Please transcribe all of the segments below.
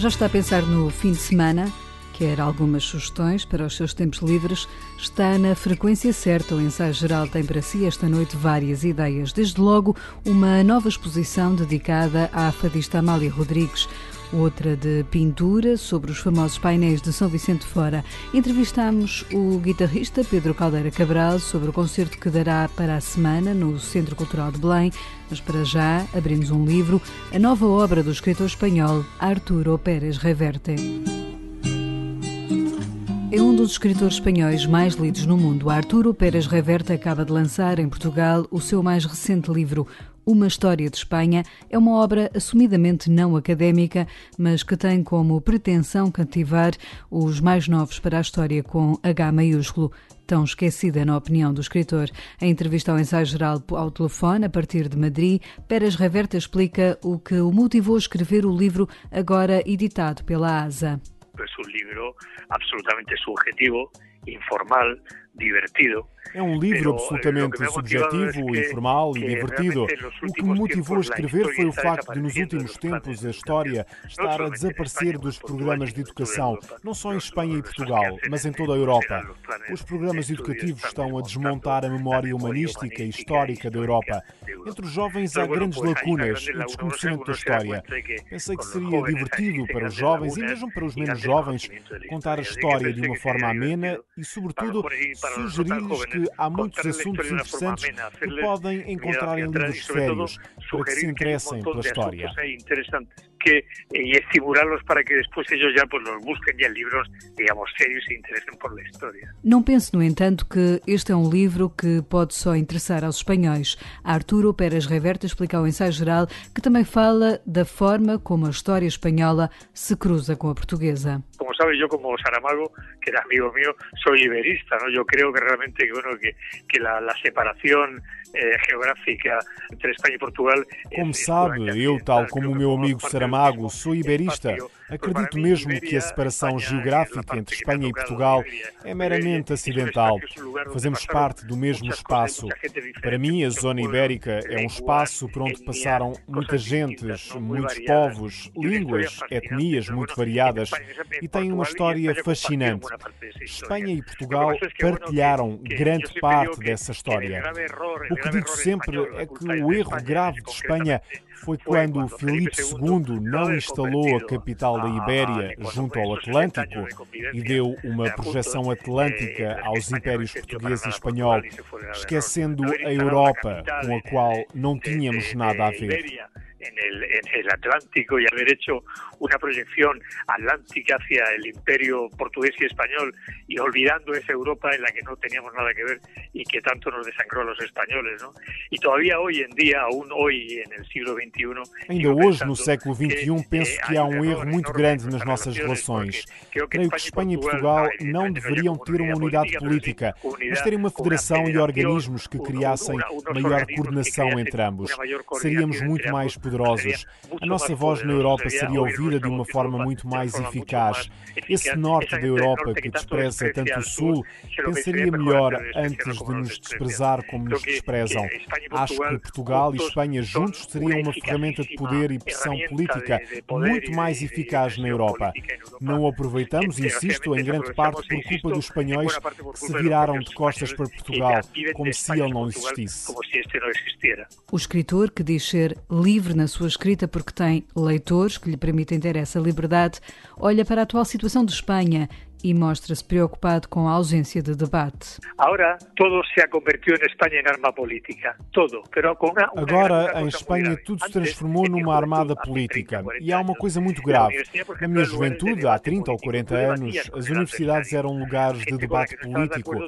Já está a pensar no fim de semana? Quer algumas sugestões para os seus tempos livres? Está na frequência certa. O Ensaio Geral tem para si esta noite várias ideias. Desde logo, uma nova exposição dedicada à fadista Amália Rodrigues. Outra de pintura sobre os famosos painéis de São Vicente de Fora. Entrevistámos o guitarrista Pedro Caldeira Cabral sobre o concerto que dará para a semana no Centro Cultural de Belém. Mas para já abrimos um livro, a nova obra do escritor espanhol Arturo Pérez Reverte. É um dos escritores espanhóis mais lidos no mundo. Arturo Pérez Reverte acaba de lançar em Portugal o seu mais recente livro, Uma História de Espanha. É uma obra assumidamente não académica, mas que tem como pretensão cativar os mais novos para a história com H maiúsculo, tão esquecida na opinião do escritor. Em entrevista ao Ensaio Geral ao telefone, a partir de Madrid, Pérez Reverte explica o que o motivou a escrever o livro agora editado pela ASA. Es un libro absolutamente subjetivo, informal, divertido. É um livro absolutamente subjetivo, informal e divertido. O que me motivou a escrever foi o facto de, nos últimos tempos, a história estar a desaparecer dos programas de educação, não só em Espanha e Portugal, mas em toda a Europa. Os programas educativos estão a desmontar a memória humanística e histórica da Europa. Entre os jovens há grandes lacunas e desconhecimento da história. Pensei que seria divertido para os jovens e mesmo para os menos jovens contar a história de uma forma amena e, sobretudo, sugerir-lhes que há muitos assuntos interessantes que podem encontrar em livros sérios para que se interessem pela história. Y estimularlos para que después ellos ya los busquen ya en libros, digamos, serios e interesen por la historia. Não pense, no entanto, que este é um livro que pode só interessar aos espanhóis. Arturo Pérez Reverte explica ao Ensaio Geral que também fala da forma como a história espanhola se cruza com a portuguesa. Como sabes, yo como Saramago, que era amigo mío, soy iberista, ¿no? Yo creo que realmente que la separación geográfica entre Espanha e Portugal. Como sabe, eu, tal como o meu amigo Saramago, sou iberista. Acredito mesmo que a separação geográfica entre Espanha e Portugal é meramente acidental. Fazemos parte do mesmo espaço. Para mim, a zona ibérica é um espaço por onde passaram muitas gentes, muitos povos, línguas, etnias muito variadas e tem uma história fascinante. Espanha e Portugal partilharam grande parte dessa história. O que digo sempre é que o erro grave de Espanha foi quando Filipe II não instalou a capital da Ibéria junto ao Atlântico e deu uma projeção atlântica aos impérios português e espanhol, esquecendo a Europa, com a qual não tínhamos nada a ver. En el Atlántico y haber hecho una proyección atlántica hacia el imperio portugués y español y olvidando esa Europa en la que no teníamos nada que ver y que tanto nos desangró a los españoles, ¿no? Y todavía hoy en día, aún hoy en el siglo XXI... Ainda hoje, no século XXI, penso que há um erro muito grande nas nossas relações. Creio que Espanha e Portugal não deveriam ter uma unidade política, mas terem uma federação e organismos que criassem maior coordenação entre ambos. Seríamos muito mais poderosos. A nossa voz na Europa seria ouvida de uma forma muito mais eficaz. Esse norte da Europa que despreza tanto o sul, pensaria melhor antes de nos desprezar como nos desprezam. Acho que Portugal e Espanha juntos seriam uma ferramenta de poder e pressão política muito mais eficaz na Europa. Não o aproveitamos, insisto, em grande parte por culpa dos espanhóis que se viraram de costas para Portugal, como se ele não existisse. O escritor, que diz ser livre na sua escrita porque tem leitores que lhe permitem ter essa liberdade, olha para a atual situação de Espanha e mostra-se preocupado com a ausência de debate. Agora, todo se ha convertido en España en arma política. Todo. Agora, em Espanha, tudo se transformou numa armada política. E há uma coisa muito grave. Na minha juventude, há 30 ou 40 anos, as universidades eram lugares de debate político.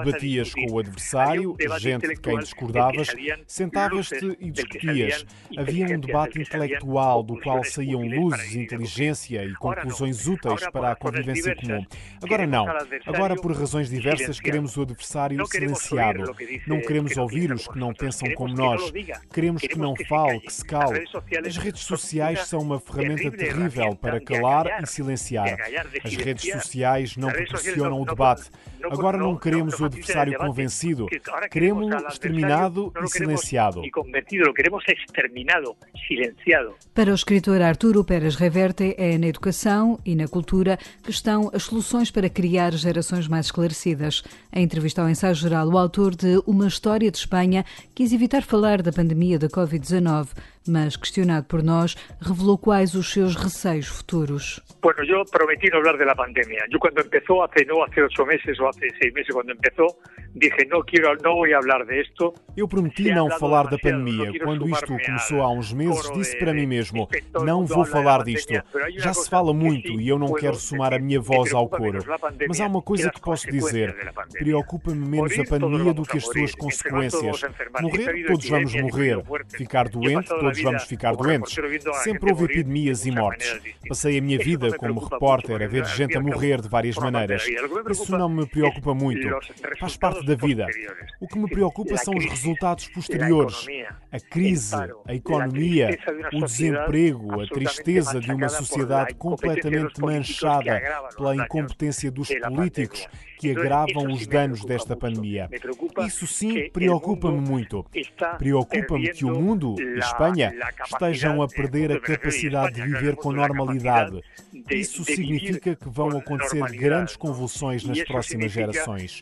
Debatias com o adversário, gente de quem discordavas, sentavas-te e discutias. Havia um debate intelectual do qual saíam luzes, inteligência e conclusões úteis para a convivência comum. Agora não. Agora, por razões diversas, queremos o adversário silenciado. Não queremos ouvir os que não pensam como nós. Queremos que não fale, que se cale. As redes sociais são uma ferramenta terrível para calar e silenciar. As redes sociais não proporcionam o debate. Agora não queremos o adversário convencido. Queremos-lo exterminado e silenciado. Para o escritor Arturo Pérez Reverte, é na educação e na cultura que estão as soluções para criar gerações mais esclarecidas. Em entrevista ao Ensaio Geral, o autor de Uma História de Espanha quis evitar falar da pandemia da Covid-19, mas, questionado por nós, revelou quais os seus receios futuros. Bueno, yo prometí no hablar de la pandemia. Yo cuando empezó, hace 8 meses o hace 6 meses cuando empezó, dije no voy a hablar de esto. Eu prometi não falar da pandemia. Quando isto começou há uns meses, disse para mim mesmo, não vou falar disto. Já se fala muito e eu não quero somar a minha voz ao coro. Mas há uma coisa que posso dizer. Preocupa-me menos a pandemia do que as suas consequências. Morrer, todos vamos morrer. Ficar doente, todos vamos ficar doentes. Sempre houve epidemias e mortes. Passei a minha vida como repórter a ver gente a morrer de várias maneiras. Isso não me preocupa muito. Faz parte da vida. O que me preocupa são os resultados posteriores. A crise, a economia, o desemprego, a tristeza de uma sociedade completamente manchada pela incompetência dos políticos que agravam os danos desta pandemia. Isso sim preocupa-me muito. Preocupa-me que o mundo e Espanha estejam a perder a capacidade de viver com normalidade. Isso significa que vão acontecer grandes convulsões nas próximas gerações.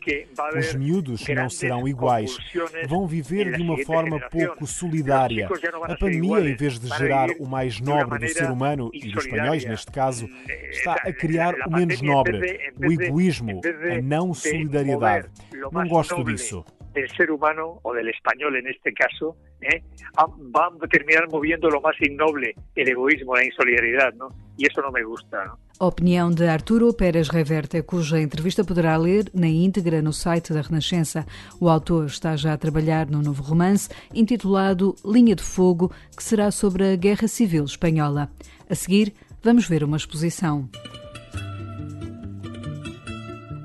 Os miúdos não serão iguais. Vão viver de uma forma pouco solidária. A pandemia, em vez de gerar o mais nobre do ser humano, e dos espanhóis neste caso, está a criar o menos nobre, o egoísmo, a não solidariedade. Não gosto disso. Del ser humano o del español en este caso, va a terminar moviendo lo más innoble, el egoísmo, la insolidaridad, ¿no? Y eso no me gusta, ¿no? A opinião de Arturo Pérez Reverte, cuja entrevista poderá ler na íntegra no site da Renascença. O autor está já a trabalhar num novo romance intitulado Linha de Fogo, que será sobre a Guerra Civil Espanhola. A seguir, vamos ver uma exposição.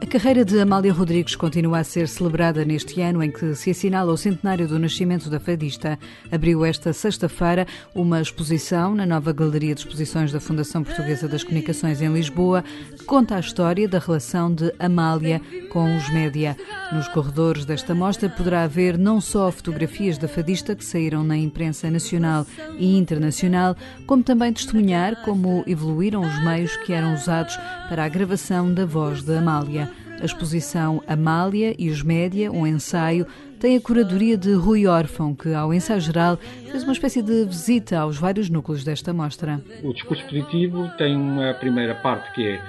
A carreira de Amália Rodrigues continua a ser celebrada neste ano em que se assinala o centenário do nascimento da fadista. Abriu esta sexta-feira uma exposição na nova Galeria de Exposições da Fundação Portuguesa das Comunicações em Lisboa, que conta a história da relação de Amália com os média. Nos corredores desta mostra poderá haver não só fotografias da fadista que saíram na imprensa nacional e internacional, como também testemunhar como evoluíram os meios que eram usados para a gravação da voz de Amália. A exposição Amália e os Média, um ensaio, tem a curadoria de Rui Órfão, que, ao Ensaio Geral, fez uma espécie de visita aos vários núcleos desta mostra. O discurso positivo tem uma primeira parte que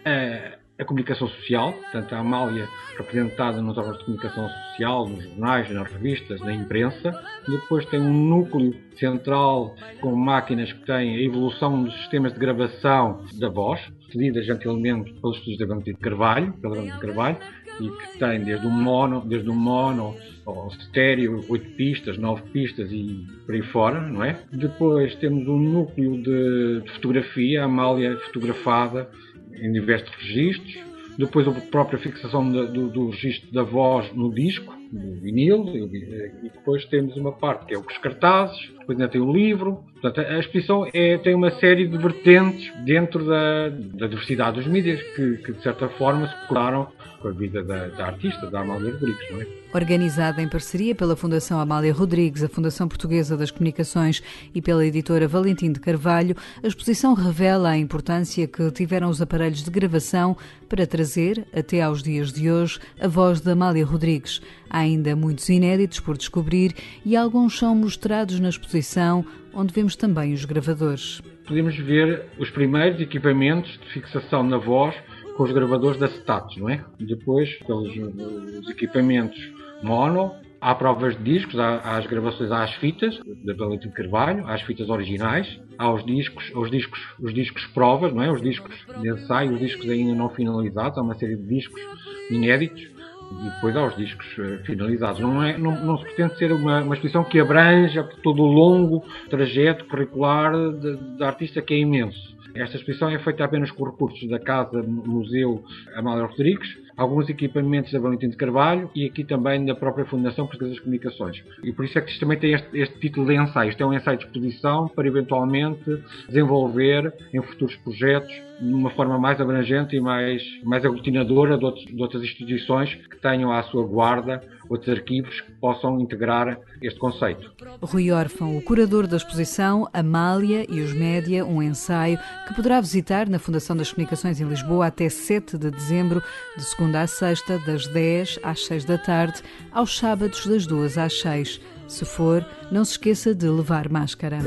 é a comunicação social, portanto a Amália representada nos órgãos de comunicação social, nos jornais, nas revistas, na imprensa. Depois tem um núcleo central com máquinas que têm a evolução dos sistemas de gravação da voz, cedidas gentilmente pelos estudos da Valentino de Carvalho, e que tem desde um mono ao estéreo, 8 pistas, 9 pistas e por aí fora, não é? Depois temos um núcleo de fotografia, a Amália fotografada em diversos registros. Depois a própria fixação do registro da voz no disco, no vinil, e depois temos uma parte que é os cartazes, depois ainda tem o livro. Portanto, a exposição tem uma série de vertentes dentro da diversidade dos mídias que de certa forma se colaram com a vida da artista, da Amália Rodrigues, não é? Organizada em parceria pela Fundação Amália Rodrigues, a Fundação Portuguesa das Comunicações e pela editora Valentim de Carvalho, a exposição revela a importância que tiveram os aparelhos de gravação para trazer, até aos dias de hoje, a voz de Amália Rodrigues. Há ainda muitos inéditos por descobrir e alguns são mostrados na exposição, onde vemos também os gravadores. Podemos ver os primeiros equipamentos de fixação na voz com os gravadores de acetatos, não é? Depois, pelos equipamentos mono, há provas de discos, há as gravações, há as fitas da Valentim de Carvalho, há as fitas originais, há os discos provas, não é? Os discos de ensaio, os discos ainda não finalizados, há uma série de discos inéditos. e depois aos discos finalizados. Não se pretende ser uma exposição que abranja todo o longo trajeto curricular da artista, que é imenso. Esta exposição é feita apenas com recursos da Casa Museu Amália Rodrigues, alguns equipamentos da Valentim de Carvalho e aqui também da própria Fundação Portuguesa das Comunicações. E por isso é que isto também tem este título de ensaio. Isto é um ensaio de exposição para eventualmente desenvolver em futuros projetos de uma forma mais abrangente e mais aglutinadora de outras instituições que tenham à sua guarda outros arquivos que possam integrar este conceito. Rui Órfão, o curador da exposição Amália e os Média, um ensaio que poderá visitar na Fundação das Comunicações em Lisboa até 7 de dezembro, de segunda à sexta, das 10 às 6 da tarde, aos sábados das 2 às 6. Se for, não se esqueça de levar máscara.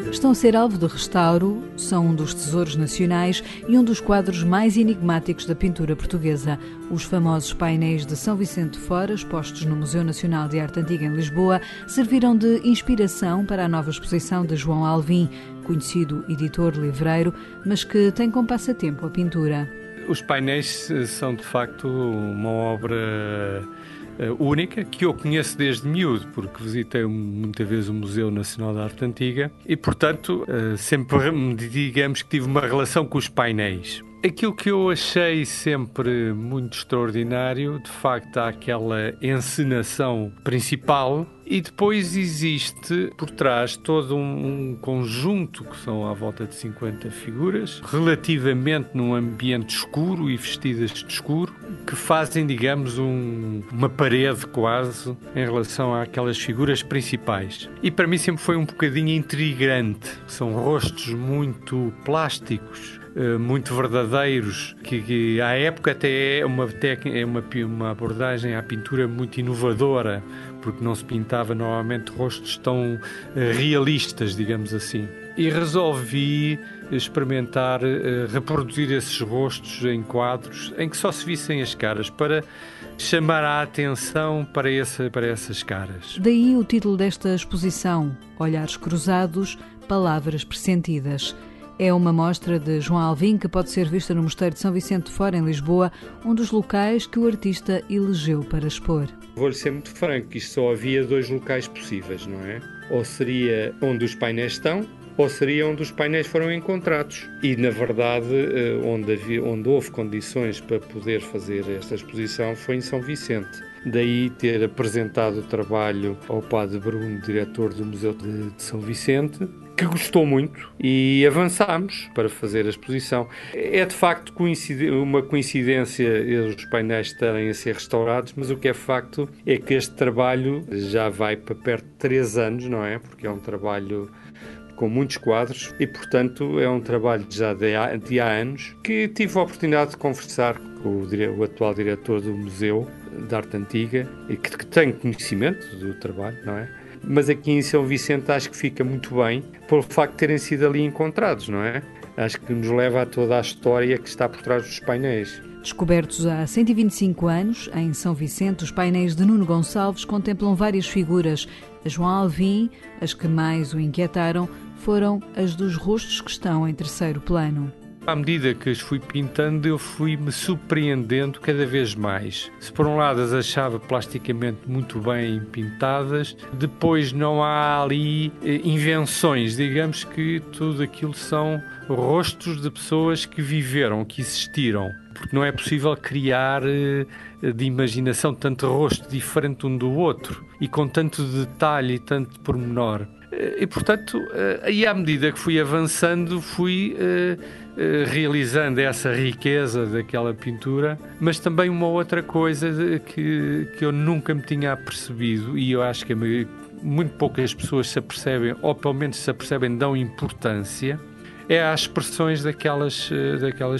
Estão a ser alvo de restauro, são um dos tesouros nacionais e um dos quadros mais enigmáticos da pintura portuguesa. Os famosos painéis de São Vicente de Fora, expostos no Museu Nacional de Arte Antiga em Lisboa, serviram de inspiração para a nova exposição de João Alvim, conhecido editor livreiro, mas que tem como passatempo a pintura. Os painéis são, de facto, uma obra única, que eu conheço desde miúdo, porque visitei muitas vezes o Museu Nacional de Arte Antiga e, portanto, sempre, digamos que tive uma relação com os painéis. Aquilo que eu achei sempre muito extraordinário, de facto, há aquela encenação principal e depois existe por trás todo um conjunto, que são à volta de 50 figuras, relativamente num ambiente escuro e vestidas de escuro, que fazem, digamos, uma parede quase em relação àquelas figuras principais. E para mim sempre foi um bocadinho intrigante. São rostos muito plásticos, muito verdadeiros, que à época até é uma abordagem à pintura muito inovadora, porque não se pintava normalmente rostos tão realistas, digamos assim. E resolvi experimentar reproduzir esses rostos em quadros em que só se vissem as caras, para chamar a atenção para essas caras. Daí o título desta exposição, Olhares Cruzados, Palavras Pressentidas. É uma mostra de João Alvim que pode ser vista no Mosteiro de São Vicente de Fora, em Lisboa, um dos locais que o artista elegeu para expor. Vou-lhe ser muito franco, isto só havia 2 locais possíveis, não é? Ou seria onde os painéis estão, ou seria onde os painéis foram encontrados. E, na verdade, onde houve condições para poder fazer esta exposição foi em São Vicente. Daí ter apresentado o trabalho ao Padre Bruno, diretor do Museu de São Vicente, que gostou muito, e avançámos para fazer a exposição. É de facto uma coincidência os painéis estarem a ser restaurados, mas o que é facto é que este trabalho já vai para perto de 3 anos, não é? Porque é um trabalho com muitos quadros e, portanto, é um trabalho já de há anos, que tive a oportunidade de conversar com o atual diretor do Museu de Arte Antiga e que tem conhecimento do trabalho, não é? Mas aqui em São Vicente acho que fica muito bem pelo facto de terem sido ali encontrados, não é? Acho que nos leva a toda a história que está por trás dos painéis. Descobertos há 125 anos, em São Vicente, os painéis de Nuno Gonçalves contemplam várias figuras. A João Alvim, as que mais o inquietaram foram as dos rostos que estão em terceiro plano. À medida que as fui pintando, eu fui-me surpreendendo cada vez mais. Se por um lado as achava plasticamente muito bem pintadas, depois não há ali invenções, digamos que tudo aquilo são rostos de pessoas que viveram, que existiram. Porque não é possível criar de imaginação tanto rosto diferente um do outro e com tanto detalhe e tanto pormenor. E, portanto, aí à medida que fui avançando, fui realizando essa riqueza daquela pintura, mas também uma outra coisa que eu nunca me tinha apercebido, e eu acho que muito poucas pessoas se apercebem, ou pelo menos se apercebem, dão importância, é às expressões daquelas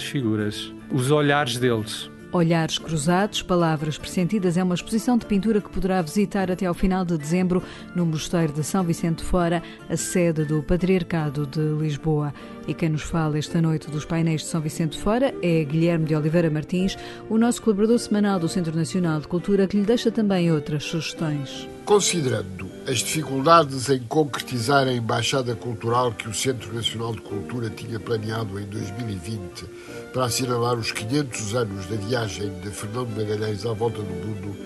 figuras, os olhares deles. Olhares Cruzados, Palavras Pressentidas é uma exposição de pintura que poderá visitar até ao final de dezembro no Mosteiro de São Vicente de Fora, a sede do Patriarcado de Lisboa. E quem nos fala esta noite dos painéis de São Vicente de Fora é Guilherme de Oliveira Martins, o nosso colaborador semanal do Centro Nacional de Cultura, que lhe deixa também outras sugestões. Considerando as dificuldades em concretizar a embaixada cultural que o Centro Nacional de Cultura tinha planeado em 2020 para assinalar os 500 anos da viagem de Fernando Magalhães à volta do mundo,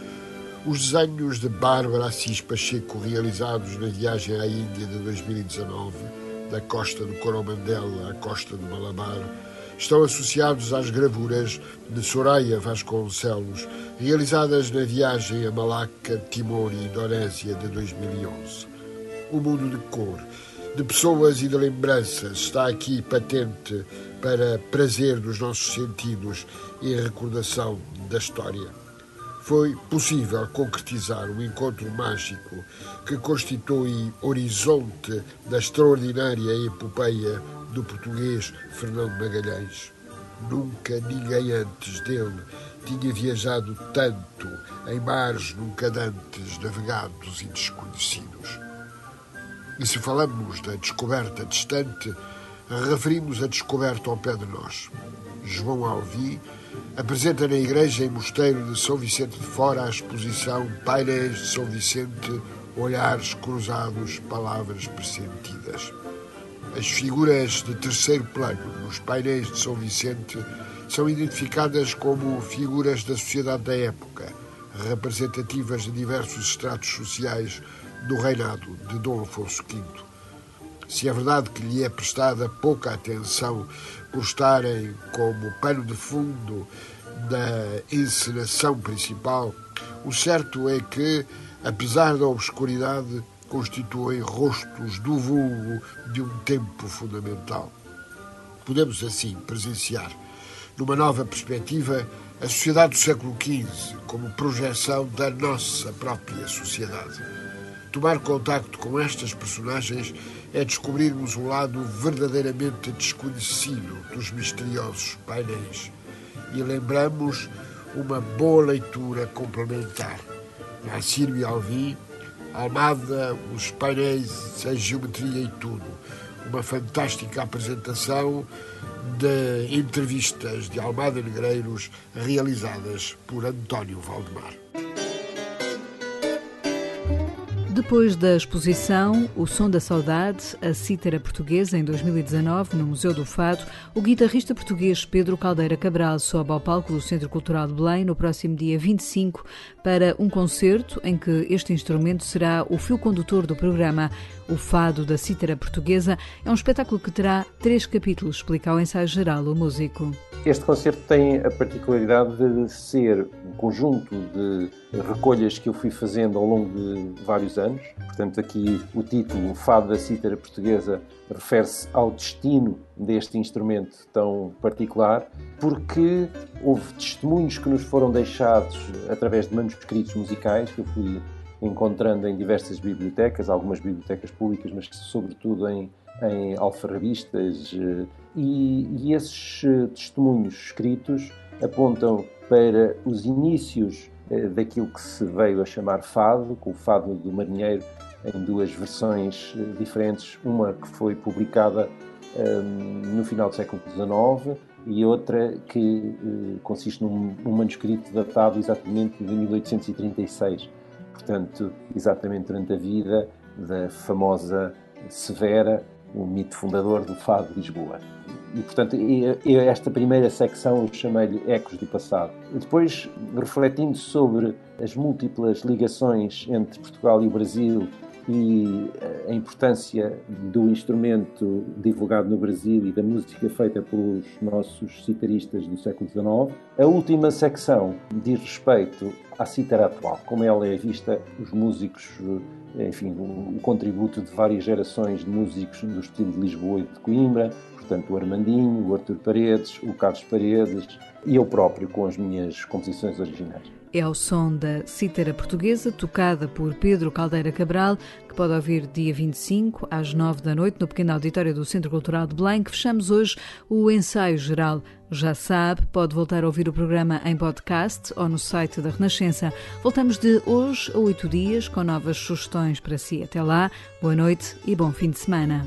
os desenhos de Bárbara Assis Pacheco realizados na viagem à Índia de 2019, da costa do Coromandel à costa do Malabar, estão associados às gravuras de Soraya Vasconcelos, realizadas na viagem a Malaca, Timor e Indonésia de 2011. O mundo de cor, de pessoas e de lembranças está aqui patente para prazer dos nossos sentidos e recordação da história. Foi possível concretizar um encontro mágico que constitui horizonte da extraordinária epopeia do português Fernando Magalhães. Nunca ninguém antes dele tinha viajado tanto em mares nunca dantes navegados e desconhecidos. E se falamos da descoberta distante, referimos a descoberta ao pé de nós. João Alvi apresenta na igreja e mosteiro de São Vicente de Fora a exposição Painéis de São Vicente, Olhares Cruzados, Palavras Pressentidas. As figuras de terceiro plano nos painéis de São Vicente são identificadas como figuras da sociedade da época, representativas de diversos estratos sociais do reinado de Dom Afonso V. Se é verdade que lhe é prestada pouca atenção por estarem como pano de fundo da encenação principal, o certo é que, apesar da obscuridade, constituem rostos do vulgo de um tempo fundamental. Podemos, assim, presenciar, numa nova perspectiva, a sociedade do século XV como projeção da nossa própria sociedade. Tomar contacto com estas personagens é descobrirmos um lado verdadeiramente desconhecido dos misteriosos painéis e lembramos uma boa leitura complementar. Assírio e Alvi, Almada, os painéis, a geometria e tudo. Uma fantástica apresentação de entrevistas de Almada Negreiros realizadas por António Valdemar. Depois da exposição O Som da Saudade, a cítara portuguesa, em 2019, no Museu do Fado, o guitarrista português Pedro Caldeira Cabral sobe ao palco do Centro Cultural de Belém no próximo dia 25 para um concerto em que este instrumento será o fio condutor do programa. O Fado da Cítara Portuguesa é um espetáculo que terá 3 capítulos, explica ao ensaio geral o músico. Este concerto tem a particularidade de ser um conjunto de recolhas que eu fui fazendo ao longo de vários anos. Portanto, aqui o título, o Fado da Cítara Portuguesa, refere-se ao destino deste instrumento tão particular, porque houve testemunhos que nos foram deixados através de manuscritos musicais que eu fui encontrando em diversas bibliotecas, algumas bibliotecas públicas, mas sobretudo em alfarrabistas, e esses testemunhos escritos apontam para os inícios daquilo que se veio a chamar fado, com o Fado do Marinheiro em 2 versões diferentes, uma que foi publicada no final do século XIX e outra que consiste num manuscrito datado exatamente de 1836, portanto, exatamente durante a vida da famosa Severa, o mito fundador do Fado de Lisboa. E, portanto, esta primeira secção eu chamei-lhe Ecos do Passado. Depois, refletindo sobre as múltiplas ligações entre Portugal e o Brasil e a importância do instrumento divulgado no Brasil e da música feita pelos nossos citaristas do século XIX, a última secção diz respeito à cítara atual, como ela é vista, os músicos, enfim, o contributo de várias gerações de músicos do estilo de Lisboa e de Coimbra, portanto o Armandinho, o Artur Paredes, o Carlos Paredes e eu próprio com as minhas composições originais. É ao som da cítara portuguesa, tocada por Pedro Caldeira Cabral, que pode ouvir dia 25, às 9 da noite, no pequeno auditório do Centro Cultural de Belém, que fechamos hoje o ensaio geral. Já sabe, pode voltar a ouvir o programa em podcast ou no site da Renascença. Voltamos de hoje a 8 dias com novas sugestões para si. Até lá, boa noite e bom fim de semana.